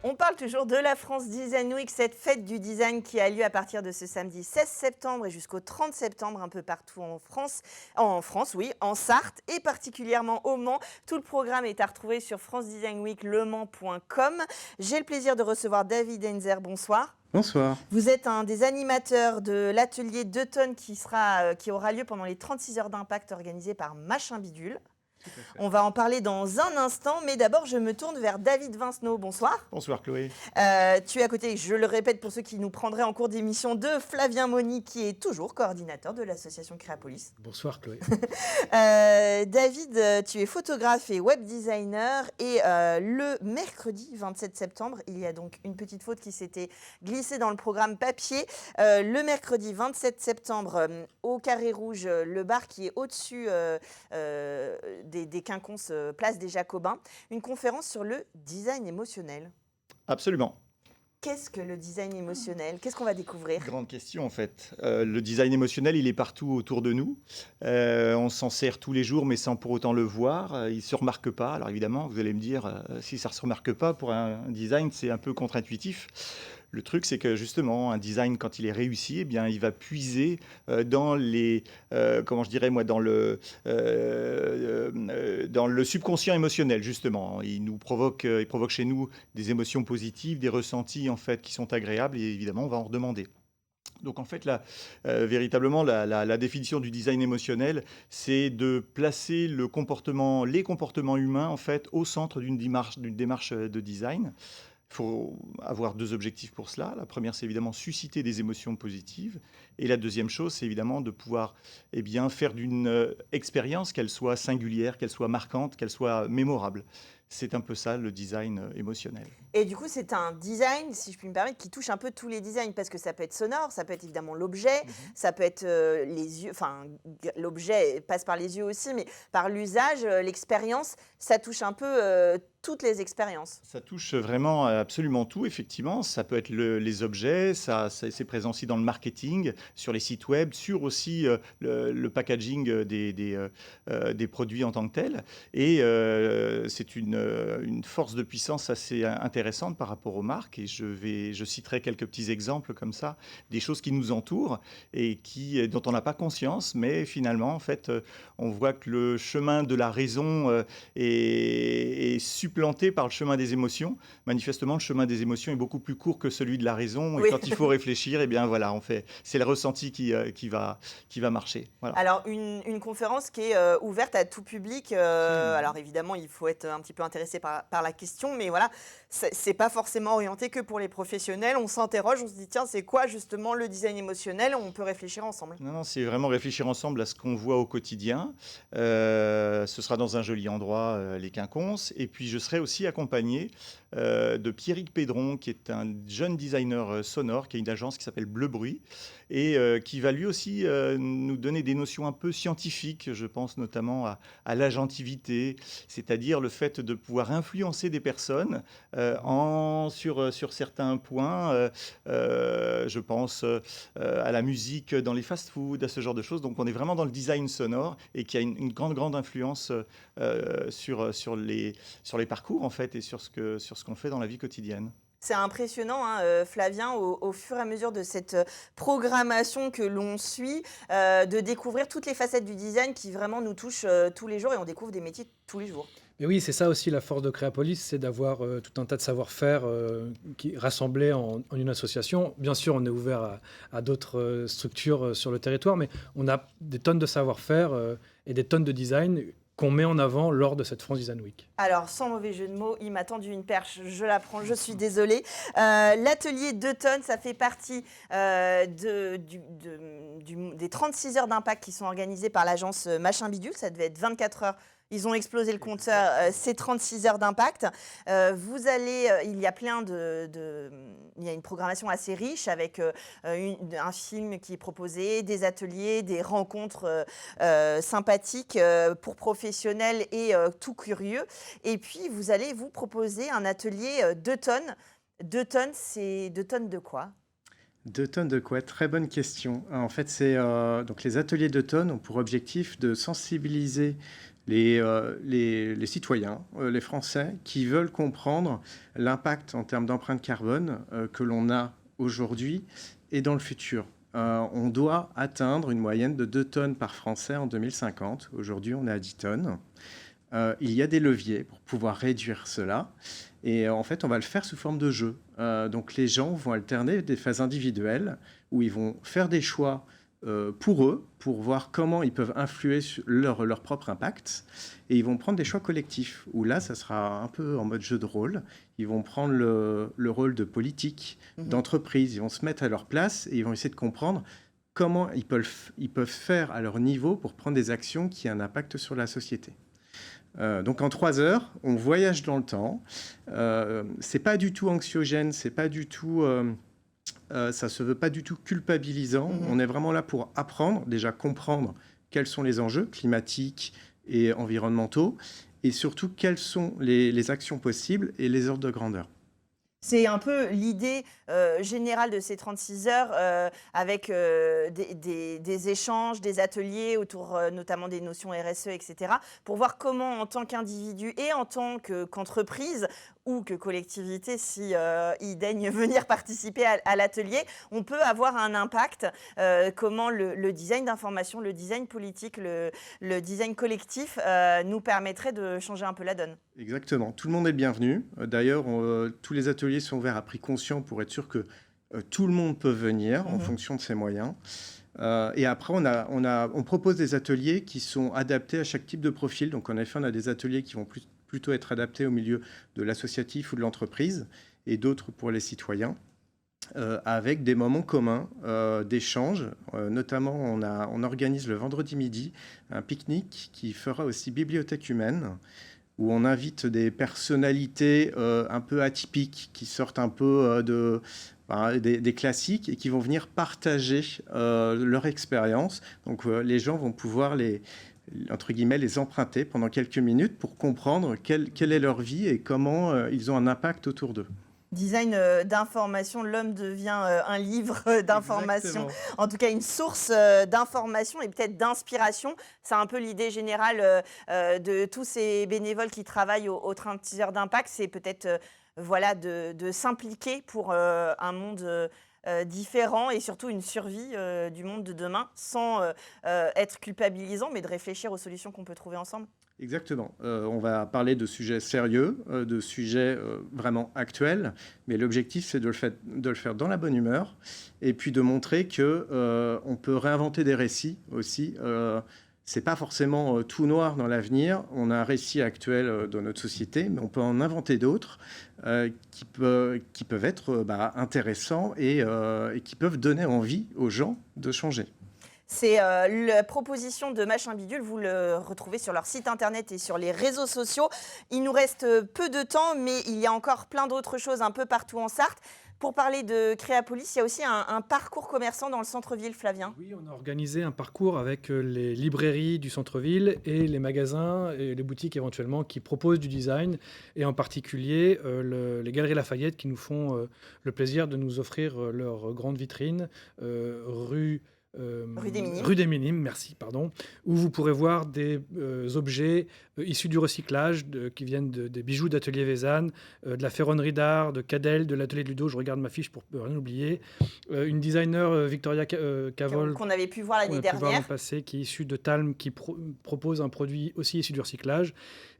On parle toujours de la France Design Week, cette fête du design qui a lieu à partir de ce samedi 16 septembre et jusqu'au 30 septembre un peu partout oui, en Sarthe et particulièrement au Mans. Tout le programme est à retrouver sur francedesignweeklemans.com. J'ai le plaisir de recevoir David Henzer, bonsoir. Bonsoir. Vous êtes un des animateurs de l'atelier d'automne qui aura lieu pendant les 36 heures d'impact organisées par Machin Bidule. On va en parler dans un instant, mais d'abord, je me tourne vers David Vincenot. Bonsoir. Bonsoir Chloé. Tu es à côté, je le répète pour ceux qui nous prendraient en cours d'émission, de Flavien Moni, qui est toujours coordinateur de l'association Créapolis. Bonsoir Chloé. David, tu es photographe et web designer. Et le mercredi 27 septembre, il y a donc une petite faute qui s'était glissée dans le programme papier. Le mercredi 27 septembre, au Carré Rouge, le bar qui est au-dessus des Quinconces, place des Jacobins, une conférence sur le design émotionnel. Absolument. Qu'est-ce que le design émotionnel? Qu'est-ce qu'on va découvrir? Grande question en fait. Le design émotionnel, il est partout autour de nous. On s'en sert tous les jours, mais sans pour autant le voir. Il ne se remarque pas. Alors évidemment, vous allez me dire, si ça ne se remarque pas, pour un design, c'est un peu contre-intuitif. Le truc, c'est que justement, un design, quand il est réussi, eh bien, il va puiser dans les, comment je dirais moi, dans le subconscient émotionnel, justement. Il provoque chez nous des émotions positives, des ressentis en fait qui sont agréables, et évidemment, on va en redemander. Donc en fait, là, véritablement, la définition du design émotionnel, c'est de placer les comportements humains en fait au centre d'une démarche de design. Il faut avoir deux objectifs pour cela. La première, c'est évidemment susciter des émotions positives. Et la deuxième chose, c'est évidemment de pouvoir faire d'une expérience, qu'elle soit singulière, qu'elle soit marquante, qu'elle soit mémorable. C'est un peu ça, le design émotionnel. Et du coup, c'est un design, si je puis me permettre, qui touche un peu tous les designs, parce que ça peut être sonore, ça peut être évidemment l'objet, ça peut être les yeux, enfin, l'objet passe par les yeux aussi, mais par l'usage, l'expérience, ça touche un peu toutes les expériences. Ça touche vraiment absolument tout, effectivement. Ça peut être les objets, c'est présent aussi dans le marketing, sur les sites web, sur aussi le packaging des produits en tant que tels. Et c'est une force de puissance assez intéressante par rapport aux marques. Et je citerai quelques petits exemples comme ça, des choses qui nous entourent et dont on n'a pas conscience, mais finalement, en fait, on voit que le chemin de la raison est supplanté par le chemin des émotions. Manifestement, le chemin des émotions est beaucoup plus court que celui de la raison. Et quand il faut réfléchir, eh bien voilà, c'est le ressenti qui va marcher. Voilà. Alors, une conférence qui est ouverte à tout public. Alors évidemment, il faut être un petit peu intéressé par la question, mais voilà, c'est pas forcément orienté que pour les professionnels. On s'interroge, on se dit tiens, c'est quoi justement le design émotionnel? On peut réfléchir ensemble. Non, c'est vraiment réfléchir ensemble à ce qu'on voit au quotidien. Ce sera dans un joli endroit, les Quinconces. Et puis, je serai aussi accompagné de Pierrick Pédron, qui est un jeune designer sonore, qui a une agence qui s'appelle Bleu Bruit, et qui va lui aussi nous donner des notions un peu scientifiques. Je pense notamment à l'agentivité, c'est-à-dire le fait de pouvoir influencer des personnes sur certains points. Je pense à la musique dans les fast-foods, à ce genre de choses. Donc on est vraiment dans le design sonore et qui a une grande influence sur les parcours en fait et sur ce qu'on fait dans la vie quotidienne. C'est impressionnant, hein, Flavien, au fur et à mesure de cette programmation que l'on suit, de découvrir toutes les facettes du design qui vraiment nous touchent tous les jours et on découvre des métiers tous les jours. Mais oui, c'est ça aussi la force de Créapolis, c'est d'avoir tout un tas de savoir-faire rassemblés en une association. Bien sûr, on est ouvert à d'autres structures sur le territoire, mais on a des tonnes de savoir-faire et des tonnes de design qu'on met en avant lors de cette France Design Week. Alors, sans mauvais jeu de mots, il m'a tendu une perche, je la prends, je suis désolée. L'atelier d'automne, ça fait partie des 36 heures d'impact qui sont organisées par l'agence Machin Bidule. Ça devait être 24 heures. Ils ont explosé le compteur, ces 36 heures d'impact. Il y a il y a une programmation assez riche avec un film qui est proposé, des ateliers, des rencontres sympathiques pour professionnels et tout curieux. Et puis, vous allez vous proposer un atelier 2 tonnes. 2 tonnes, c'est 2 tonnes de quoi ? 2 tonnes de quoi? Très bonne question. En fait, donc les ateliers 2 tonnes ont pour objectif de sensibiliser les citoyens, les Français, qui veulent comprendre l'impact en termes d'empreinte carbone que l'on a aujourd'hui et dans le futur. On doit atteindre une moyenne de 2 tonnes par Français en 2050. Aujourd'hui, on est à 10 tonnes. Il y a des leviers pour pouvoir réduire cela. Et en fait, on va le faire sous forme de jeu. Donc les gens vont alterner des phases individuelles où ils vont faire des choix pour eux, pour voir comment ils peuvent influer sur leur propre impact. Et ils vont prendre des choix collectifs, où là, ça sera un peu en mode jeu de rôle. Ils vont prendre le rôle de politique, d'entreprise. Ils vont se mettre à leur place et ils vont essayer de comprendre comment ils peuvent faire à leur niveau pour prendre des actions qui ont un impact sur la société. Donc en 3 heures, on voyage dans le temps. C'est pas du tout anxiogène, c'est pas du tout, ça se veut pas du tout culpabilisant. On est vraiment là pour apprendre, déjà comprendre quels sont les enjeux climatiques et environnementaux, et surtout quelles sont les actions possibles et les ordres de grandeur. C'est un peu l'idée générale de ces 36 heures avec des échanges, des ateliers autour notamment des notions RSE, etc. pour voir comment en tant qu'individu et en tant qu'entreprise ou que collectivité, si ils daignent venir participer à l'atelier, on peut avoir un impact, comment le design d'information, le design politique, le design collectif nous permettrait de changer un peu la donne. Exactement, tout le monde est le bienvenu. D'ailleurs, tous les ateliers sont ouverts à prix conscient pour être sûr que tout le monde peut venir en fonction de ses moyens. Et après, on propose des ateliers qui sont adaptés à chaque type de profil. Donc en effet, on a des ateliers qui vont plutôt être adaptés au milieu de l'associatif ou de l'entreprise et d'autres pour les citoyens. Avec des moments communs d'échange. Notamment, on organise le vendredi midi un pique-nique qui fera aussi bibliothèque humaine, où on invite des personnalités un peu atypiques, qui sortent un peu des classiques et qui vont venir partager leur expérience. Donc les gens vont pouvoir entre guillemets, les emprunter pendant quelques minutes pour comprendre quelle est leur vie et comment ils ont un impact autour d'eux. Design d'information, l'homme devient un livre d'information, en tout cas une source d'information et peut-être d'inspiration. C'est un peu l'idée générale de tous ces bénévoles qui travaillent au 36 heures d'impact, c'est peut-être de s'impliquer pour un monde différent et surtout une survie du monde de demain sans être culpabilisant, mais de réfléchir aux solutions qu'on peut trouver ensemble. Exactement. On va parler de sujets sérieux, de sujets vraiment actuels, mais l'objectif, c'est de le faire dans la bonne humeur et puis de montrer qu'on peut réinventer des récits aussi. C'est pas forcément tout noir dans l'avenir. On a un récit actuel dans notre société, mais on peut en inventer d'autres qui peuvent être intéressants et qui peuvent donner envie aux gens de changer. C'est la proposition de Machin Bidule, vous le retrouvez sur leur site internet et sur les réseaux sociaux. Il nous reste peu de temps, mais il y a encore plein d'autres choses un peu partout en Sarthe. Pour parler de Créapolis, il y a aussi un parcours commerçant dans le centre-ville, Flavien. Oui, on a organisé un parcours avec les librairies du centre-ville et les magasins et les boutiques éventuellement qui proposent du design, et en particulier les Galeries Lafayette qui nous font le plaisir de nous offrir leur grande vitrine rue des Minimes, merci, pardon, où vous pourrez voir des objets issus du recyclage qui viennent des bijoux d'Atelier Vézanne, de la ferronnerie d'art, de Cadel, de l'atelier de Ludo, je regarde ma fiche pour rien oublier, une designer Victoria Cavol qu'on avait pu voir l'année dernière, l'an passé, qui est issue de Talm, qui propose un produit aussi issu du recyclage,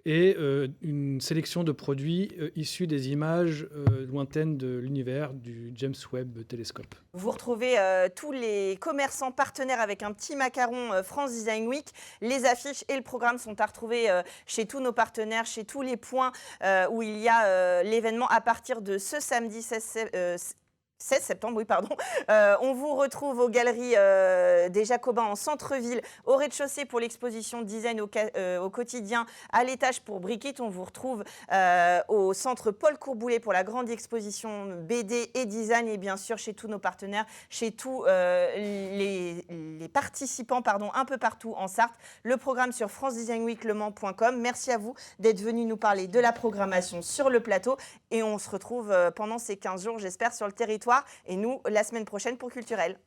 et une sélection de produits issus des images lointaines de l'univers du James Webb Telescope. Vous retrouvez tous les commerçants partenaires avec un petit macaron France Design Week. Les affiches et le programme sont à retrouver chez tous nos partenaires, chez tous les points où il y a l'événement à partir de ce samedi 16 septembre, oui, pardon. On vous retrouve aux Galeries des Jacobins en centre-ville, au rez-de-chaussée pour l'exposition Design au quotidien, à l'étage pour Brigitte. On vous retrouve au centre Paul Courboulet pour la grande exposition BD et design, et bien sûr chez tous nos partenaires, chez tous les participants un peu partout en Sarthe. Le programme sur francedesignweeklemans.com. Merci à vous d'être venus nous parler de la programmation sur le plateau et on se retrouve pendant ces 15 jours, j'espère, sur le territoire foire. Et nous, la semaine prochaine pour Culturel.